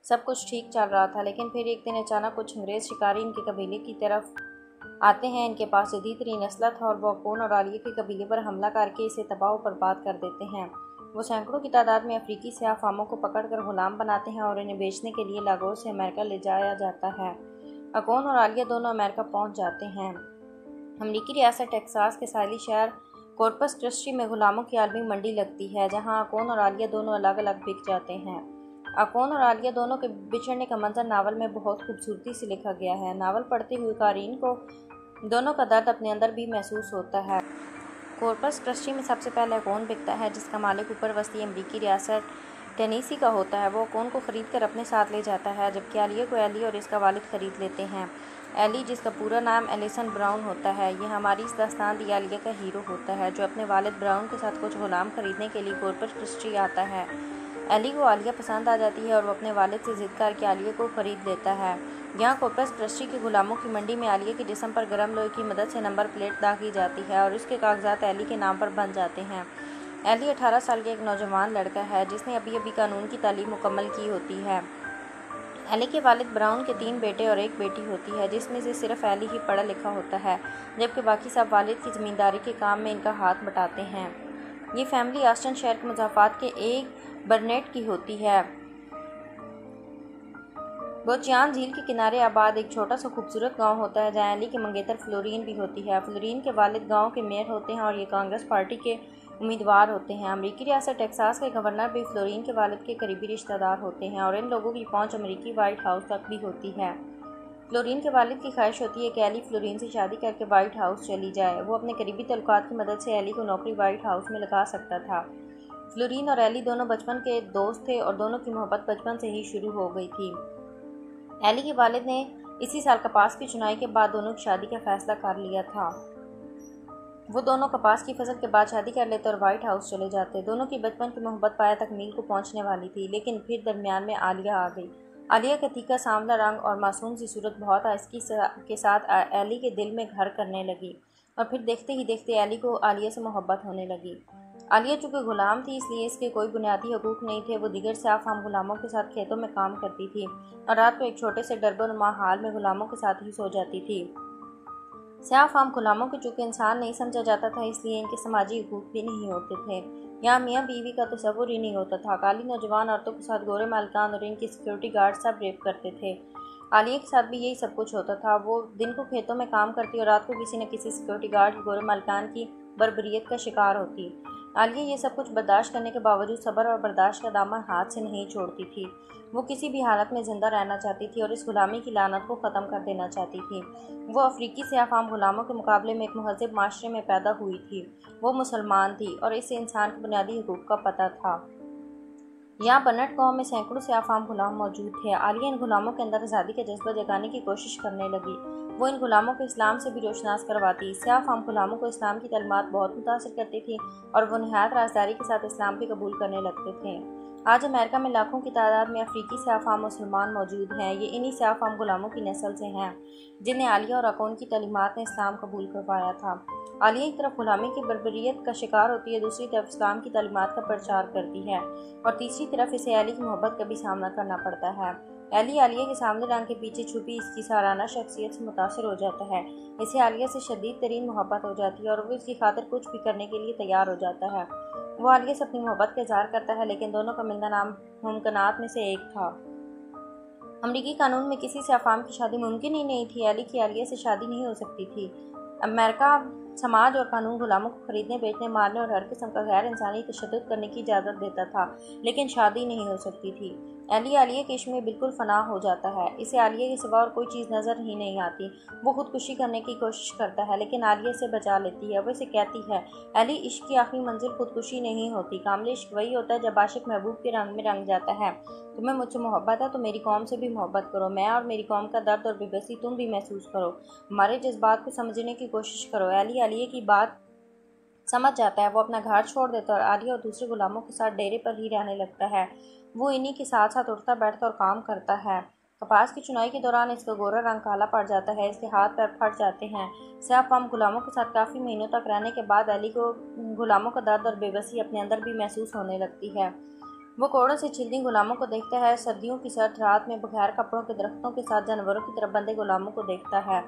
सब कुछ ठीक चल रहा था, लेकिन फिर एक दिन अचानक कुछ अंग्रेज़ शिकारी इनके कबीले की तरफ आते हैं। इनके पास जदीद तरीन असलहा था और वो अकोन और आलिया के कबीले पर हमला करके इसे तबाह और बर्बाद कर देते हैं। वो सैकड़ों की तादाद में अफ्रीकी सियाह फामों को पकड़कर गुलाम बनाते हैं और इन्हें बेचने के लिए लागोर से अमेरिका ले जाया जाता है। अकोन और आलिया दोनों अमेरिका पहुंच जाते हैं। अमरीकी रियासत टेक्सास के साहिली शहर कॉर्पस क्रिस्टी में गुलामों की आलमी मंडी लगती है, जहां अकोन और आलिया दोनों अलग अलग बिक जाते हैं। अकोन और आलिया दोनों के बिछड़ने का मंजर नावल में बहुत खूबसूरती से लिखा गया है। नावल पढ़ते हुए कारीन को दोनों का दर्द अपने अंदर भी महसूस होता है। कॉर्पस क्रिस्टी में सबसे पहले अकोन बिकता है, जिसका मालिक ऊपर वस्ती अमरीकी रियासत टेनेसी का होता है। वो अकोन को ख़रीद कर अपने साथ ले जाता है, जबकि आलिया को एली और इसका वालिद ख़रीद लेते हैं। एली, जिसका पूरा नाम एलिसन ब्राउन होता है, यह हमारी इस दास्तान दी आलिया का हीरो होता है, जो अपने वालिद ब्राउन के साथ कुछ गुलाम खरीदने के लिए कॉर्पस क्रिस्टी आता है। एली को आलिया पसंद आ जाती है और वो अपने वालिद से ज़िद करके आलिया को ख़रीद लेता है। यहाँ कॉर्पस क्रिस्टी के गुलामों की मंडी में आलिया के जिस्म पर गर्म लोहे की मदद से नंबर प्लेट दाग की जाती है और उसके कागजात एली के नाम पर बन जाते हैं। एली 18 साल का एक नौजवान लड़का है, जिसने अभी अभी कानून की तालीम मुकम्मल की होती है। एली के वालिद ब्राउन के 3 बेटे और 1 बेटी होती है, जिसमें से सिर्फ एली ही पढ़ा लिखा होता है, जबकि बाकी सब वालिद की ज़मींदारी के काम में इनका हाथ बटाते हैं। ये फैमिली आस्टन शहर के मुज़ाफ़ात के एक बर्नेट की होती है। बोचियान झील के किनारे आबाद एक छोटा सा खूबसूरत गांव होता है, जहां एली की मंगेतर फ्लोरीन भी होती है। फ्लोरीन के वालिद गांव के मेयर होते हैं और ये कांग्रेस पार्टी के उम्मीदवार होते हैं। अमरीकी रियासत टेक्सास के गवर्नर भी फ्लोरीन के वालिद के करीबी रिश्तेदार होते हैं और इन लोगों की पहुंच अमरीकी वाइट हाउस तक भी होती है। फ्लोरीन के वालिद की ख्वाहिश होती है कि एली फ्लोरीन से शादी करके वाइट हाउस चली जाए। वो अपने करीबी तल्लुकात की मदद से एली को नौकरी वाइट हाउस में लगा सकता था। फ्लोरीन और एली दोनों बचपन के दोस्त थे और दोनों की मोहब्बत बचपन से ही शुरू हो गई थी। एली के वालिद ने इसी साल कपास की चुनाई के बाद दोनों की शादी का फैसला कर लिया था। वो दोनों कपास की फसल के बाद शादी कर लेते और वाइट हाउस चले जाते। दोनों की बचपन की मोहब्बत पाया तकमील को पहुंचने वाली थी, लेकिन फिर दरमियान में आलिया आ गई। आलिया का तीखा सांवला रंग और मासूम सी सूरत बहुत आहिस्ती के साथ एली के दिल में घर करने लगी और फिर देखते ही देखते एली को आलिया से मोहब्बत होने लगी। आलिया चूँकि गुलाम थी, इसलिए इसके कोई बुनियादी हकूक़ नहीं थे। वो दीगर सियाह फाम गुलामों के साथ खेतों में काम करती थी और रात को एक छोटे से डरबोनुमा हाल में गुलामों के साथ ही सो जाती थी। सियाह फाम गुलामों को चूँकि इंसान नहीं समझा जाता था, इसलिए इनके समाजी हकूक़ भी नहीं होते थे। यहाँ मियाँ बीवी का तस्वुर ही नहीं होता था। काली नौजवान औरतों के साथ गोरे मालिकान और इनकी सिक्योरिटी गार्ड सब रेप करते थे। आलिया के साथ भी यही सब कुछ होता था। वो दिन को खेतों में काम करती और रात को किसी न किसी सिक्योरिटी गार्ड की गोरे मालिकान की बर्बरियत का शिकार होती। आलिया ये सब कुछ बर्दाश्त करने के बावजूद सब्र और बर्दाश्त का दामन हाथ से नहीं छोड़ती थी। वो किसी भी हालत में ज़िंदा रहना चाहती थी और इस गुलामी की लानत को ख़त्म कर देना चाहती थी। वो अफ्रीकी सियाह फाम गुलामों के मुकाबले में एक महज़ब माशरे में पैदा हुई थी। वो मुसलमान थी और इसे इंसान के बुनियादी हकूक़ का पता था। यहाँ बन्नट गाँव में सैकड़ों सियाह फाम गुलाम मौजूद थे। आलिया इन गुलामों के अंदर आज़ादी का जज्बा जगाने की कोशिश करने लगी। वो इन गुलामों को इस्लाम से भी रोशनास करवाती। सियाह फाम गुलामों को इस्लाम की तालीमात बहुत मुतासिर करती थी और वो नहायत राजदारी के साथ इस्लाम भी कबूल करने लगते थे। आज अमेरिका में लाखों की तादाद में अफ्रीकी सियाह फाम मुसलमान मौजूद हैं। ये इन्हीं सियाह फाम गुलामों की नस्ल से हैं, जिन्हें आलिया और अकोन की तालीमात ने इस्लाम कबूल करवाया था। आलिया एक तरफ गुलामी की बर्बरियत का शिकार होती है, दूसरी तरफ इस्लाम की तालीमात का प्रचार करती है और तीसरी तरफ इसे एली की मोहब्बत का भी सामना करना पड़ता है। एली आलिया के सामने रंग के पीछे छुपी इसकी साराना शख्सियत से मुतासर हो जाता है। इसे आलिया से शदीद तरीन मोहब्बत हो जाती है और वो इसकी खातिर कुछ भी करने के लिए तैयार हो जाता है। वो आलिया से अपनी मोहब्बत का इजहार करता है, लेकिन दोनों का मिलना नामुमकिनात में से एक था। अमरीकी कानून में किसी से अफाम की शादी मुमकिन ही नहीं थी। एली की आलिया से शादी नहीं हो सकती थी। अमेरिका समाज और कानून गुलामों को खरीदने, बेचने, मारने और हर किस्म का गैर इंसानी तशद्दुद करने की इजाज़त देता था, लेकिन शादी नहीं हो सकती थी। एली आलिया के इश्क में बिल्कुल फना हो जाता है। इसे आलिया के सिवा और कोई चीज़ नज़र ही नहीं आती। वो खुदकुशी करने की कोशिश करता है, लेकिन आलिया इसे बचा लेती है। वो इसे कहती है, एली, इश्क की आखिरी मंजिल खुदकुशी नहीं होती। कामिल इश्क वही होता है जब आशिक महबूब के रंग में रंग जाता है। तुम्हें मुझसे मोहब्बत है तो मेरी कौम से भी मोहब्बत करो। मैं और मेरी कौम का दर्द और बेबसी तुम भी महसूस करो। हमारे जज्बात को समझने की कोशिश करो। एली आलिया की बात समझ जाता है। वो अपना घर छोड़ देता है और आलिया और दूसरे गुलामों के साथ डेरे पर ही रहने लगता है। वो इन्हीं के साथ साथ उठता बैठता और काम करता है। कपास की चुनाई के दौरान इसका गोरा रंग काला पड़ जाता है। इसके हाथ पैर फट जाते हैं। सियाह फाम गुलामों के साथ काफ़ी महीनों तक रहने के बाद एली को गुलामों का दर्द और बेबसी अपने अंदर भी महसूस होने लगती है। वो कोड़ों से छिलती गुलामों को देखता है। सर्दियों की सर्द रात में बगैर कपड़ों के दरख्तों के साथ जानवरों की तरफ बंधे गुलामों को देखता है।